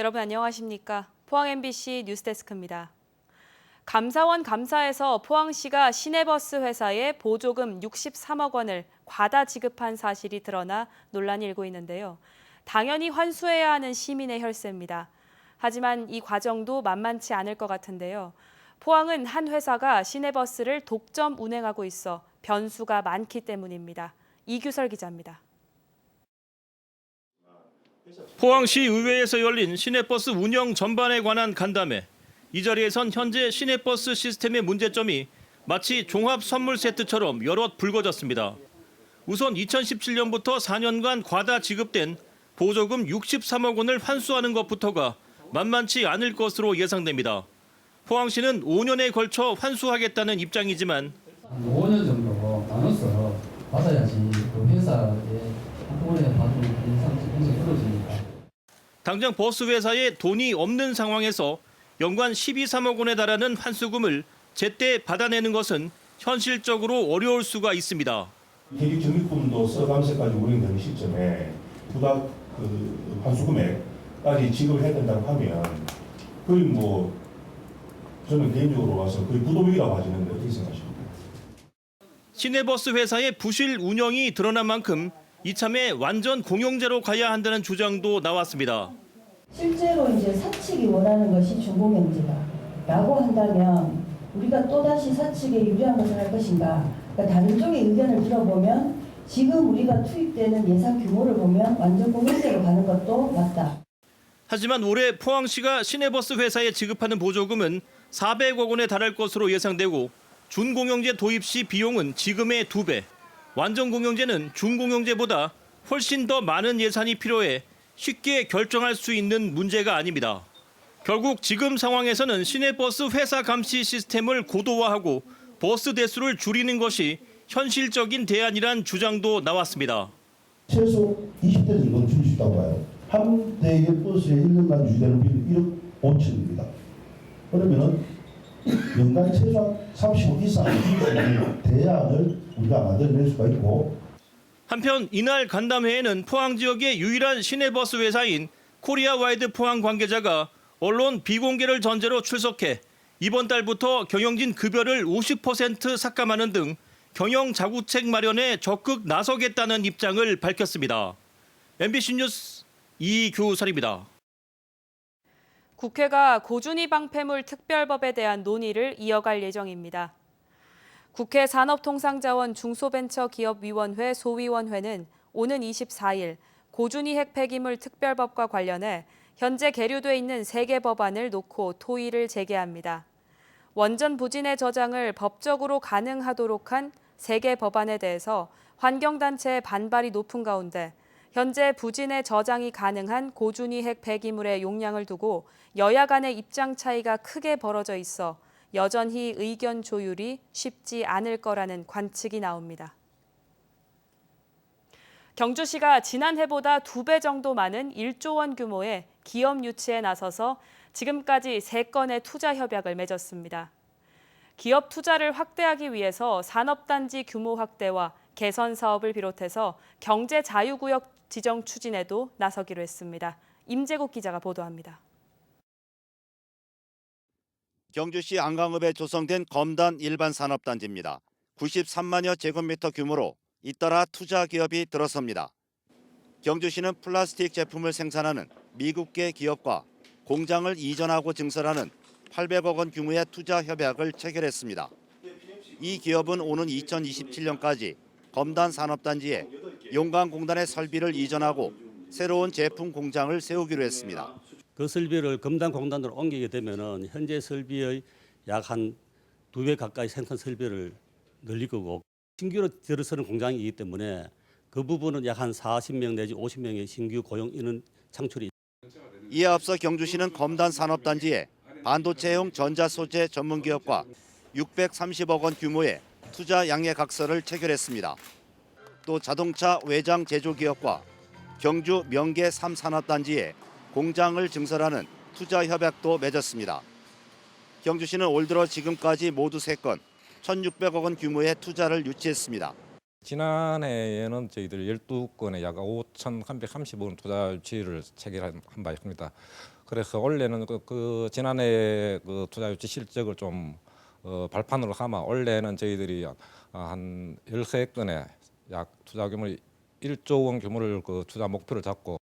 여러분 안녕하십니까? 포항 MBC 뉴스데스크입니다. 감사원 감사에서 포항시가 시내버스 회사에 보조금 63억 원을 과다 지급한 사실이 드러나 논란이 일고 있는데요. 당연히 환수해야 하는 시민의 혈세입니다. 하지만 이 과정도 만만치 않을 것 같은데요. 포항은 한 회사가 시내버스를 독점 운행하고 있어 변수가 많기 때문입니다. 이규설 기자입니다. 포항시 의회에서 열린 시내버스 운영 전반에 관한 간담회. 이 자리에선 현재 시내버스 시스템의 문제점이 마치 종합 선물 세트처럼 여럿 불거졌습니다. 우선 2017년부터 4년간 과다 지급된 보조금 63억 원을 환수하는 것부터가 만만치 않을 것으로 예상됩니다. 포항시는 5년에 걸쳐 환수하겠다는 입장이지만 5년 정도 나눠서 받아야지 그 회사에 한꺼번에 받는 인상이 굉장히 떨어지니까. 당장 버스 회사에 돈이 없는 상황에서 연간 12~13억 원에 달하는 환수금을 제때 받아내는 것은 현실적으로 어려울 수가 있습니다. 대기 적립금도 서감세까지 운영되는 시점에 부담 환수금액까지 지급을 해야 된다고 하면 거의 저는 개인적으로 봐서 거의 부도덕이라고 하시는데 어떻게 생각하십니까? 시내버스 회사의 부실 운영이 드러난 만큼 이참에 완전 공영제로 가야 한다는 주장도 나왔습니다. 실제로 이제 사측이 원하는 것이 준공영제다라고 한다면 우리가 또다시 사측에 유리한 것을 할 것인가? 그러니까 다른 쪽의 의견을 들어보면 지금 우리가 투입되는 예산 규모를 보면 완전 공영제로 가는 것도 맞다. 하지만 올해 포항시가 시내버스 회사에 지급하는 보조금은 400억 원에 달할 것으로 예상되고 준공영제 도입 시 비용은 지금의 2배, 완전 공영제는 준공영제보다 훨씬 더 많은 예산이 필요해 쉽게 결정할 수 있는 문제가 아닙니다. 결국 지금 상황에서는 시내버스 회사 감시 시스템을 고도화하고 버스 대수를 줄이는 것이 현실적인 대안이란 주장도 나왔습니다. 최소 20대 정도는 줄일 수 있다고 봐요. 한 대의 버스에 1년간 유지되는 비는 1억 5천입니다. 그러면은 연간 최소한 35 이상 줄일 대안을 우리가 만들어낼 수가 있고. 한편 이날 간담회에는 포항 지역의 유일한 시내버스 회사인 코리아와이드 포항 관계자가 언론 비공개를 전제로 출석해 이번 달부터 경영진 급여를 50% 삭감하는 등 경영 자구책 마련에 적극 나서겠다는 입장을 밝혔습니다. MBC 뉴스 이규설입니다. 국회가 고준위 방패물 특별법에 대한 논의를 이어갈 예정입니다. 국회 산업통상자원 중소벤처기업위원회 소위원회는 오는 24일 고준위 핵 폐기물 특별법과 관련해 현재 계류돼 있는 3개 법안을 놓고 토의를 재개합니다. 원전 부진의 저장을 법적으로 가능하도록 한 3개 법안에 대해서 환경단체의 반발이 높은 가운데 현재 부진의 저장이 가능한 고준위 핵 폐기물의 용량을 두고 여야 간의 입장 차이가 크게 벌어져 있어 여전히 의견 조율이 쉽지 않을 거라는 관측이 나옵니다. 경주시가 지난해보다 2배 정도 많은 1조 원 규모의 기업 유치에 나서서 지금까지 3건의 투자 협약을 맺었습니다. 기업 투자를 확대하기 위해서 산업단지 규모 확대와 개선 사업을 비롯해서 경제 자유구역 지정 추진에도 나서기로 했습니다. 임재국 기자가 보도합니다. 경주시 안강읍에 조성된 검단 일반 산업단지입니다. 93만여 제곱미터 규모로 잇따라 투자 기업이 들어섭니다. 경주시는 플라스틱 제품을 생산하는 미국계 기업과 공장을 이전하고 증설하는 800억 원 규모의 투자 협약을 체결했습니다. 이 기업은 오는 2027년까지 검단 산업단지에 용강공단의 설비를 이전하고 새로운 제품 공장을 세우기로 했습니다. 그 설비를 검단공단으로 옮기게 되면은 현재 설비의 약 한 2배 가까이 생산 설비를 늘릴 거고 신규로 들어서는 공장이기 때문에 그 부분은 약 한 40명 내지 50명의 신규 고용 인원 창출이. 이에 앞서 경주시는 검단 산업단지에 반도체용 전자소재 전문기업과 630억 원 규모의 투자 양해각서를 체결했습니다. 또 자동차 외장 제조기업과 경주 명계 3산업단지에 공장을 증설하는 투자 협약도 맺었습니다. 경주시는 올 들어 지금까지 모두 3건 1,600억 원 규모의 투자를 유치했습니다. 지난해에는 저희들 12건에 약 5,330억 원 투자 유치를 체결한 바 있습니다. 그래서 올해는 그 지난해 그 투자 유치 실적을 좀 발판으로 삼아 올해는 저희들이 한 13건에 약 투자 규모 1조 원 규모를 그 투자 목표를 잡고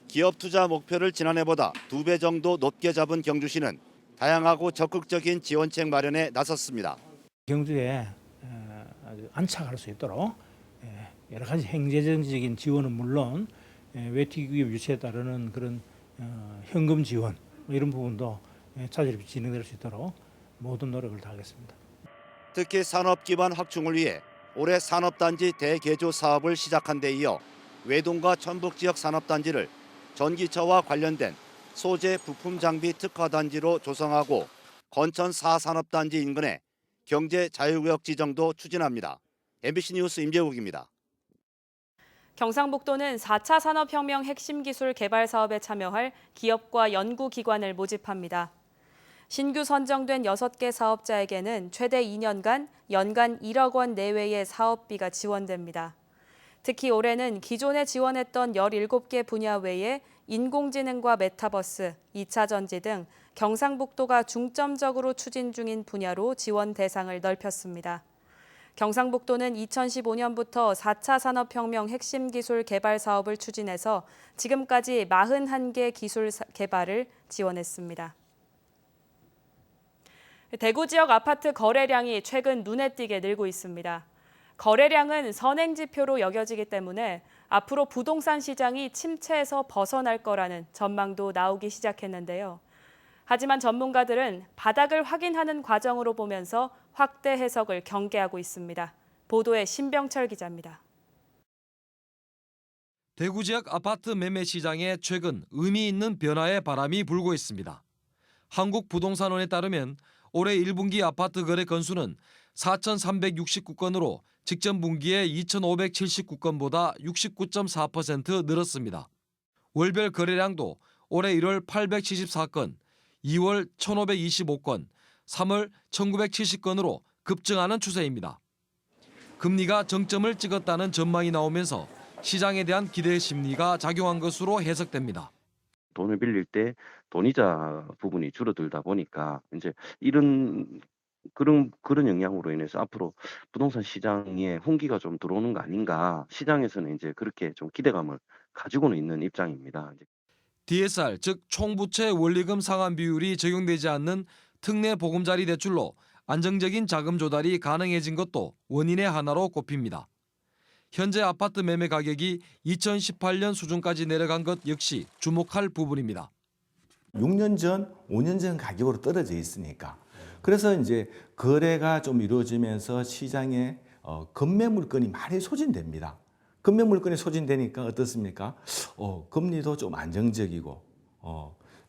기업 투자 목표를 지난해보다 2배 정도 높게 잡은 경주시는 다양하고 적극적인 지원책 마련에 나섰습니다. 경주에 아주 안착할 수 있도록 여러 가지 행정적인 지원은 물론 외투기업 유치에 따르는 그런 현금 지원 이런 부분도 차질없이 진행될 수 있도록 모든 노력을 다하겠습니다. 특히 산업 기반 확충을 위해 올해 산업단지 대개조 사업을 시작한 데 이어 외동과 천북 지역 산업단지를 전기차와 관련된 소재 부품 장비 특화단지로 조성하고 건천 4산업단지 인근에 경제 자유구역 지정도 추진합니다. MBC 뉴스 임재욱입니다. 경상북도는 4차 산업혁명 핵심 기술 개발 사업에 참여할 기업과 연구기관을 모집합니다. 신규 선정된 6개 사업자에게는 최대 2년간 연간 1억 원 내외의 사업비가 지원됩니다. 특히 올해는 기존에 지원했던 17개 분야 외에 인공지능과 메타버스, 2차 전지 등 경상북도가 중점적으로 추진 중인 분야로 지원 대상을 넓혔습니다. 경상북도는 2015년부터 4차 산업혁명 핵심 기술 개발 사업을 추진해서 지금까지 41개 기술 개발을 지원했습니다. 대구 지역 아파트 거래량이 최근 눈에 띄게 늘고 있습니다. 거래량은 선행지표로 여겨지기 때문에 앞으로 부동산 시장이 침체에서 벗어날 거라는 전망도 나오기 시작했는데요. 하지만 전문가들은 바닥을 확인하는 과정으로 보면서 확대 해석을 경계하고 있습니다. 보도에 신병철 기자입니다. 대구 지역 아파트 매매 시장에 최근 의미 있는 변화의 바람이 불고 있습니다. 한국부동산원에 따르면 올해 1분기 아파트 거래 건수는 4,369건으로 직전 분기에 2,579건보다 69.4% 늘었습니다. 월별 거래량도 올해 1월 874건, 2월 1,525건, 3월 1,970건으로 급증하는 추세입니다. 금리가 정점을 찍었다는 전망이 나오면서 시장에 대한 기대 심리가 작용한 것으로 해석됩니다. 돈을 빌릴 때 돈이자 부분이 줄어들다 보니까 이제 그런 영향으로 인해서 앞으로 부동산 시장에 홍기가 좀 들어오는 거 아닌가, 시장에서는 이제 그렇게 좀 기대감을 가지고는 있는 입장입니다. DSR 즉 총부채 원리금 상환 비율이 적용되지 않는 특례 보금자리 대출로 안정적인 자금 조달이 가능해진 것도 원인의 하나로 꼽힙니다. 현재 아파트 매매 가격이 2018년 수준까지 내려간 것 역시 주목할 부분입니다. 6년 전, 5년 전 가격으로 떨어져 있으니까. 그래서 이제 거래가 좀 이루어지면서 시장에 금매 물건이 많이 소진됩니다. 금매 물건이 소진되니까 어떻습니까? 금리도 좀 안정적이고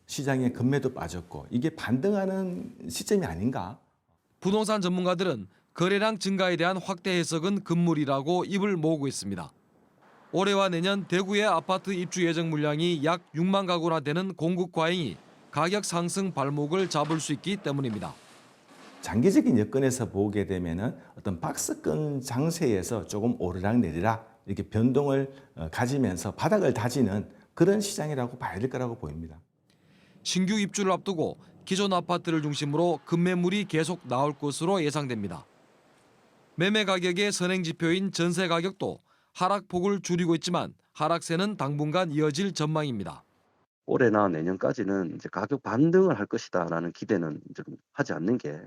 시장에 금매도 빠졌고 이게 반등하는 시점이 아닌가? 부동산 전문가들은 거래량 증가에 대한 확대 해석은 금물이라고 입을 모으고 있습니다. 올해와 내년 대구의 아파트 입주 예정 물량이 약 6만 가구나 되는 공급 과잉이 가격 상승 발목을 잡을 수 있기 때문입니다. 장기적인 여건에서 보게 되면은 어떤 박스권 장세에서 조금 오르락내리락 이렇게 변동을 가지면서 바닥을 다지는 그런 시장이라고 봐야 될 거라고 보입니다. 신규 입주를 앞두고 기존 아파트를 중심으로 급매물이 계속 나올 것으로 예상됩니다. 매매 가격의 선행지표인 전세 가격도 하락폭을 줄이고 있지만 하락세는 당분간 이어질 전망입니다. 올해나 내년까지는 이제 가격 반등을 할 것이다라는 기대는 좀 하지 않는 게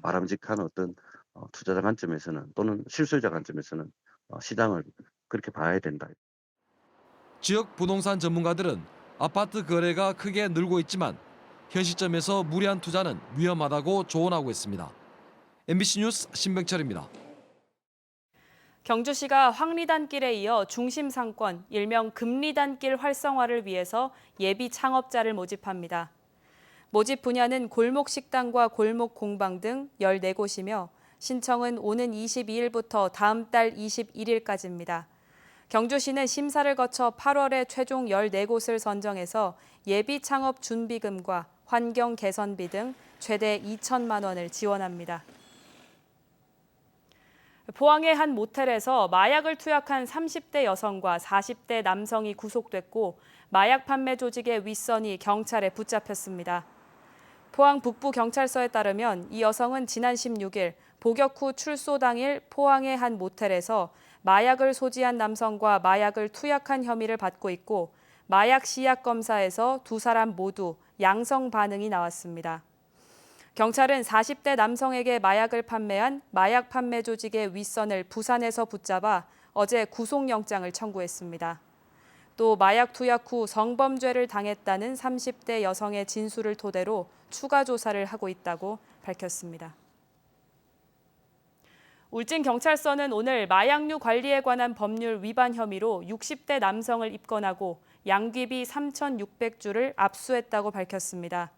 바람직한 어떤 투자자 관점에서는 또는 실수요자 관점에서는 시장을 그렇게 봐야 된다. 지역 부동산 전문가들은 아파트 거래가 크게 늘고 있지만 현 시점에서 무리한 투자는 위험하다고 조언하고 있습니다. MBC 뉴스 신병철입니다. 경주시가 황리단길에 이어 중심 상권, 일명 금리단길 활성화를 위해서 예비 창업자를 모집합니다. 모집 분야는 골목 식당과 골목 공방 등 14곳이며 신청은 오는 22일부터 다음 달 21일까지입니다. 경주시는 심사를 거쳐 8월에 최종 14곳을 선정해서 예비 창업 준비금과 환경 개선비 등 최대 2천만 원을 지원합니다. 포항의 한 모텔에서 마약을 투약한 30대 여성과 40대 남성이 구속됐고 마약 판매 조직의 윗선이 경찰에 붙잡혔습니다. 포항 북부경찰서에 따르면 이 여성은 지난 16일 복역 후 출소 당일 포항의 한 모텔에서 마약을 소지한 남성과 마약을 투약한 혐의를 받고 있고 마약 시약 검사에서 두 사람 모두 양성 반응이 나왔습니다. 경찰은 40대 남성에게 마약을 판매한 마약 판매 조직의 윗선을 부산에서 붙잡아 어제 구속영장을 청구했습니다. 또 마약 투약 후 성범죄를 당했다는 30대 여성의 진술을 토대로 추가 조사를 하고 있다고 밝혔습니다. 울진경찰서는 오늘 마약류 관리에 관한 법률 위반 혐의로 60대 남성을 입건하고 양귀비 3,600주를 압수했다고 밝혔습니다.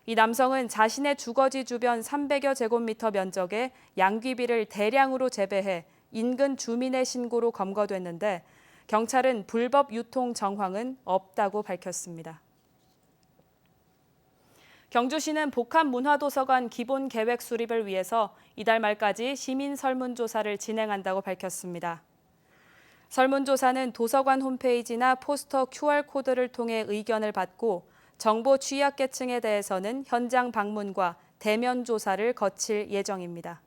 이 남성은 자신의 주거지 주변 300여 제곱미터 면적에 양귀비를 대량으로 재배해 인근 주민의 신고로 검거됐는데 경찰은 불법 유통 정황은 없다고 밝혔습니다. 경주시는 복합문화도서관 기본 계획 수립을 위해서 이달 말까지 시민 설문조사를 진행한다고 밝혔습니다. 설문조사는 도서관 홈페이지나 포스터 QR코드를 통해 의견을 받고 정보 취약계층에 대해서는 현장 방문과 대면 조사를 거칠 예정입니다.